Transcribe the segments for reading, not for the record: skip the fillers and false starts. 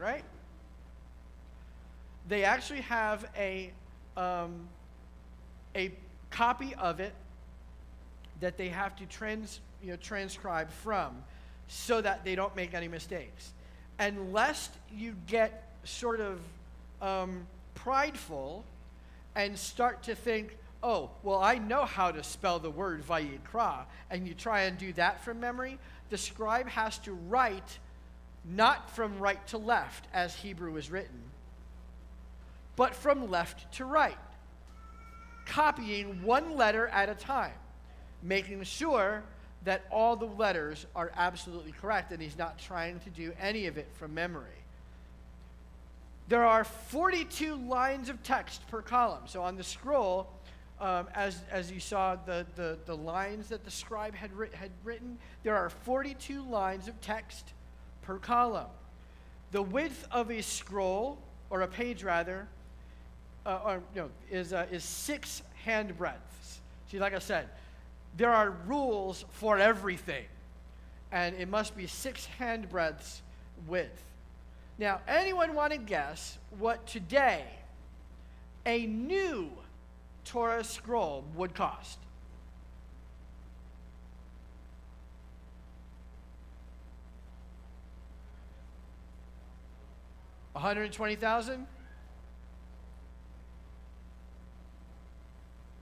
right? They actually have a copy of it that they have to transcribe from so that they don't make any mistakes. And lest you get sort of prideful and start to think, oh, well, I know how to spell the word Vayikra, and you try and do that from memory, the scribe has to write not from right to left as Hebrew is written, but from left to right, copying one letter at a time, making sure that all the letters are absolutely correct and he's not trying to do any of it from memory. There are 42 lines of text per column. So on the scroll, as you saw the lines that the scribe had written, there are 42 lines of text per column. The width of a scroll, or a page rather, is 6 hand breadths. See, like I said, there are rules for everything, and it must be 6 hand breadths width. Now, anyone want to guess what today a new Torah scroll would cost? $120,000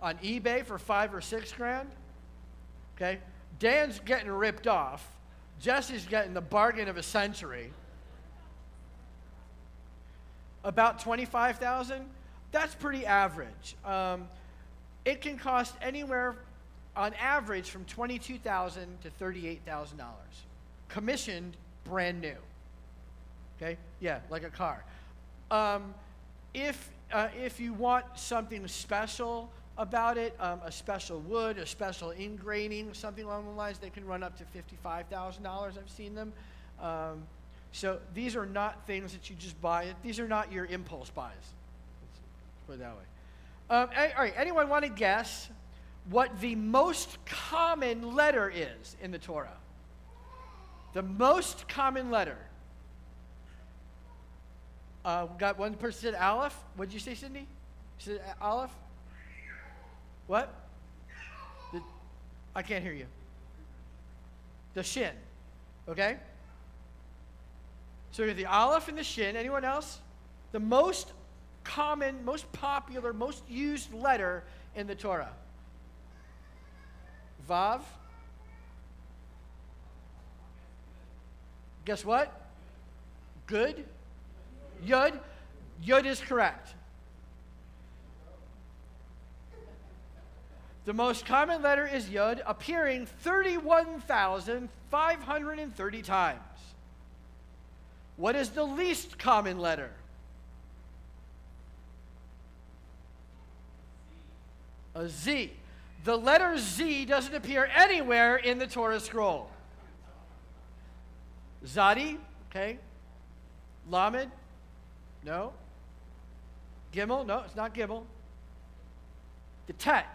on eBay for $5 or $6 grand. Okay, Dan's getting ripped off. Jesse's getting the bargain of a century. About $25,000. That's pretty average. It can cost anywhere, on average, from $22,000 to $38,000. Commissioned, brand new. Okay, yeah, like a car. If you want something special about it, a special wood, a special ingraining, something along the lines, they can run up to $55,000. I've seen them. So these are not things that you just buy. These are not your impulse buys. Let's put it that way. All right, anyone want to guess what the most common letter is in the Torah? The most common letter. Got one person said Aleph. What did you say, Cindy? You said Aleph? What? I can't hear you. The Shin. Okay? So we have the Aleph and the Shin. Anyone else? The most common, most popular, most used letter in the Torah. Vav. Guess what? Good. Yud. Yud is correct. The most common letter is Yud, appearing 31,530 times. What is the least common letter? A Z. The letter Z doesn't appear anywhere in the Torah scroll. Zadi, okay. Lamed, no. Gimel, no, it's not Gimel. The Tet.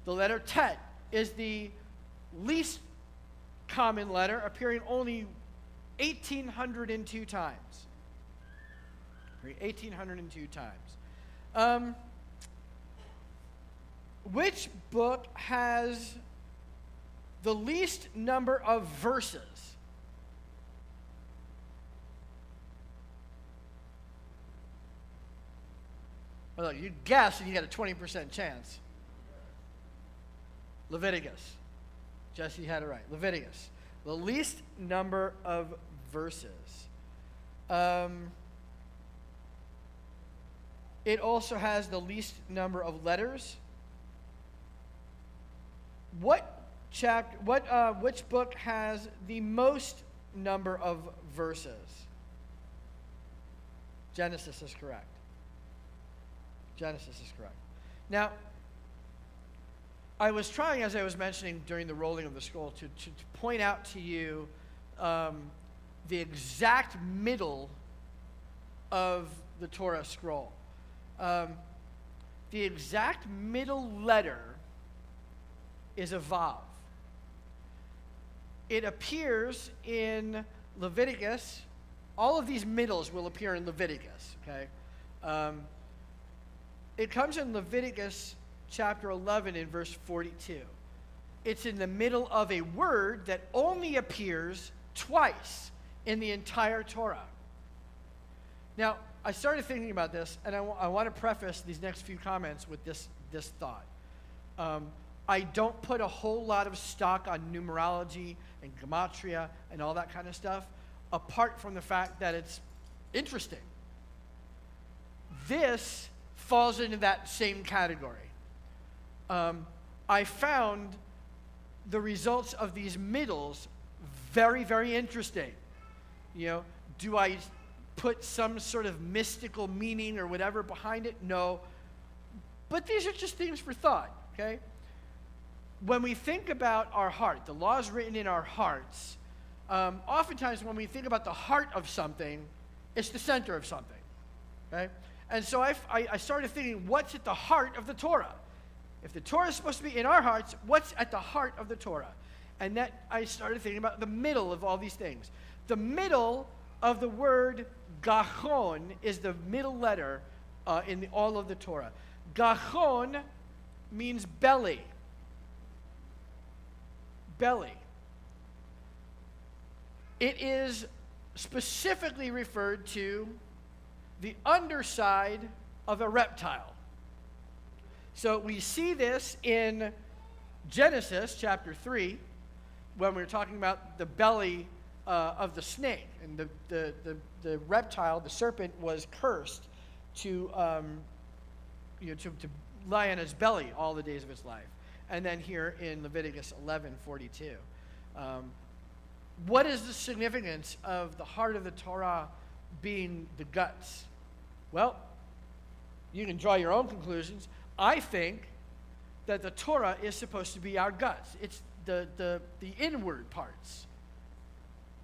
The letter Tet is the least common letter, appearing only 1,802 times. 1,802 times. Which book has the least number of verses? Well, you guess and you got a 20% chance. Leviticus. Jesse had it right. Leviticus. The least number of verses. It also has the least number of letters. Which book has the most number of verses? Genesis is correct. Genesis is correct. Now, I was trying, as I was mentioning during the rolling of the scroll, to point out to you the exact middle of the Torah scroll. The exact middle letter is a Vav. It appears in Leviticus all of these middles will appear in Leviticus, okay? It comes in Leviticus chapter 11 in verse 42. It's in the middle of a word that only appears twice in the entire Torah. Now, I started thinking about this, and I want to preface these next few comments with this thought. I don't put a whole lot of stock on numerology and gematria and all that kind of stuff, apart from the fact that it's interesting. This falls into that same category. I found the results of these middles very, very interesting. Do I put some sort of mystical meaning or whatever behind it? No. But these are just things for thought, okay? When we think about our heart, the laws written in our hearts, oftentimes when we think about the heart of something, it's the center of something, okay? And so I started thinking, what's at the heart of the Torah? If the Torah is supposed to be in our hearts, what's at the heart of the Torah? And that I started thinking about the middle of all these things. The middle of the word gachon is the middle letter in all of the Torah. Gachon means belly. Belly. It is specifically referred to the underside of a reptile. So we see this in Genesis chapter 3 when we're talking about the belly of the snake, and the reptile, the serpent, was cursed to lie on his belly all the days of its life. And then here in Leviticus 11:42, what is the significance of the heart of the Torah being the guts? Well, you can draw your own conclusions. I think that the Torah is supposed to be our guts. It's the inward parts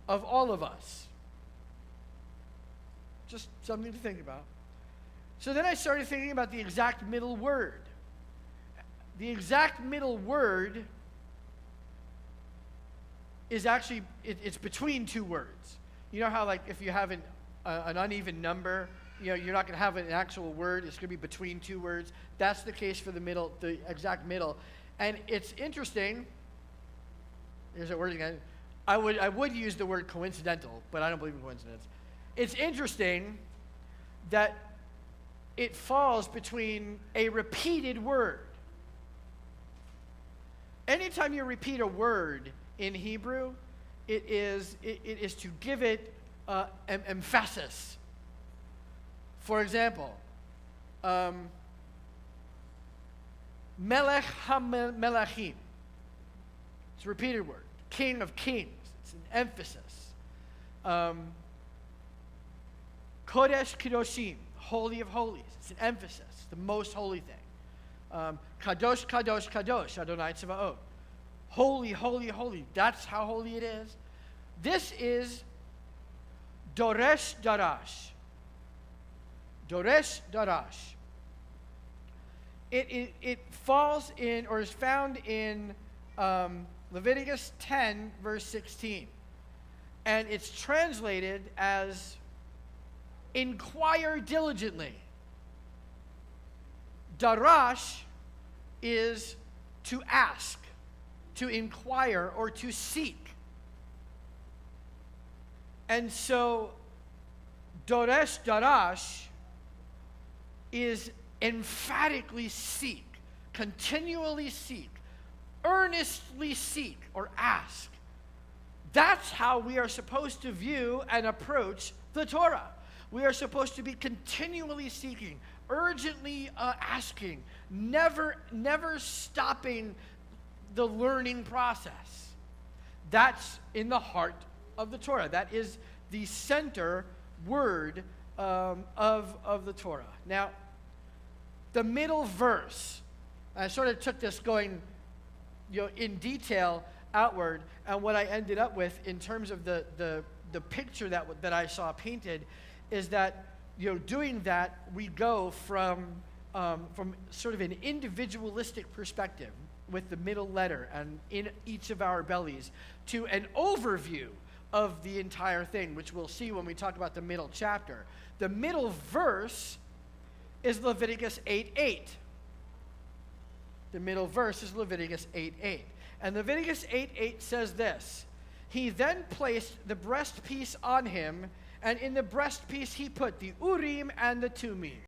of all of us. Just something to think about. So then I started thinking about the exact middle word. The exact middle word is actually, it's between two words. You know how, like, if you have an uneven number, you're not going to have an actual word. It's going to be between two words. That's the case for the middle, the exact middle. And it's interesting. Here's that word again. I would use the word coincidental, but I don't believe in coincidence. It's interesting that it falls between a repeated word. Anytime you repeat a word in Hebrew, it is to give it emphasis. For example, Melech HaMelachim. It's a repeated word. King of Kings. It's an emphasis. Kodesh Kedoshim. Holy of Holies. It's an emphasis. The most holy thing. Kadosh, Kadosh, Kadosh. Adonai Tzvaot. Holy, holy, holy. That's how holy it is. This is Doresh Darash. Doresh Darash. It falls in, or is found in Leviticus 10, verse 16. And it's translated as inquire diligently. Darash is to ask, to inquire, or to seek. And so, Doresh Darash is emphatically seek, continually seek, earnestly seek, or ask. That's how we are supposed to view and approach the Torah. We are supposed to be continually seeking, urgently asking, never stopping the learning process. That's in the heart of the Torah. That is the center word of the Torah. Now, the middle verse, I sort of took this going in detail outward, and what I ended up with in terms of the picture that I saw painted is that doing that, we go from sort of an individualistic perspective with the middle letter and in each of our bellies to an overview of the entire thing, which we'll see when we talk about the middle chapter. The middle verse is Leviticus 8:8. The middle verse is Leviticus 8:8. And Leviticus 8:8 says this: He then placed the breastpiece on him, and in the breastpiece he put the Urim and the Tumim.